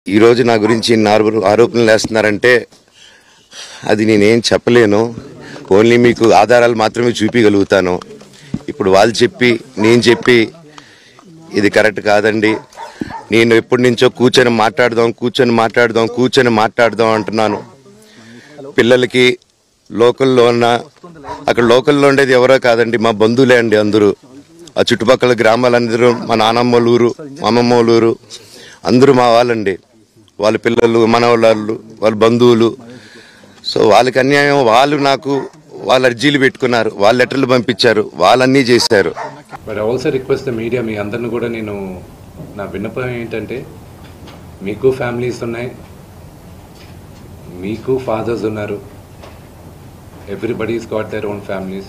ఈరోజు నా గురించి ఇన్ని ఆరోపణలు వేస్తున్నారంటే అది నేనేం చెప్పలేను. ఓన్లీ మీకు ఆధారాలు మాత్రమే చూపించగలుగుతాను. ఇప్పుడు వాళ్ళు చెప్పి నేను చెప్పి ఇది కరెక్ట్ కాదండి. నేను ఎప్పటి నుంచో కూర్చొని మాట్లాడదాం అంటున్నాను. పిల్లలకి లోకల్లో అక్కడ లోకల్లో ఉండేది ఎవరో కాదండి, మా బంధువులే అండి. అందరూ ఆ చుట్టుపక్కల గ్రామాలందరూ మా నానమ్మ ఊరు, మా అమ్మమ్మ ఊరు అందరూ మా వాళ్ళండి. వాళ్ళ పిల్లలు, మనవాళ్ళు, వాళ్ళ బంధువులు. సో వాళ్ళకి అన్యాయం, వాళ్ళు నాకు వాళ్ళ అర్జీలు పెట్టుకున్నారు, వాళ్ళ లెటర్లు పంపించారు, వాళ్ళన్నీ చేశారు. But also request the media, మీ అందరిని కూడా నేను నా విన్నపం ఏంటంటే, మీకు ఫ్యామిలీస్ ఉన్నాయి, మీకు ఫాదర్స్ ఉన్నారు, everybody's got their own families.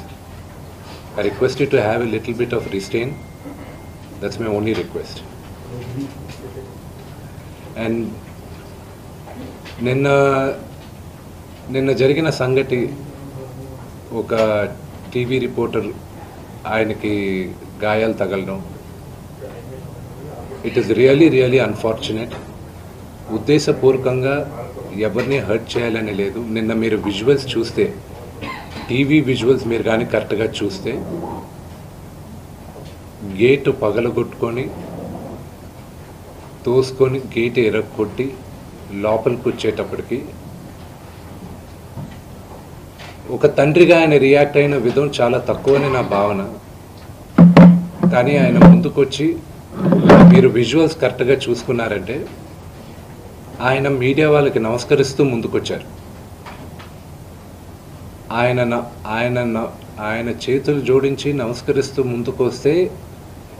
I request you to have a little bit of restraint. That's my only request. And నిన్న జరిగిన సంగతి, ఒక టీవీ రిపోర్టర్ ఆయనకి గాయాలు తగలడం, ఇట్ ఈస్ రియలీ అన్ఫార్చునేట్. ఉద్దేశపూర్వకంగా ఎవరిని హర్ట్ చేయాలని లేదు. నిన్న మీరు విజువల్స్ చూస్తే, టీవీ విజువల్స్ మీరు కానీ కరెక్ట్గా చూస్తే, గేటు పగలగొట్టుకొని తోసుకొని గేటు ఎరగొట్టి లోపలికి వచ్చేటప్పటికి ఒక తండ్రిగా ఆయన రియాక్ట్ అయిన విధం చాలా తక్కువని నా భావన. కానీ ఆయన ముందుకొచ్చి, మీరు విజువల్స్ కరెక్ట్గా చూసుకున్నారంటే, ఆయన మీడియా వాళ్ళకి నమస్కరిస్తూ ముందుకొచ్చారు. ఆయన చేతులు జోడించి నమస్కరిస్తూ ముందుకు వస్తే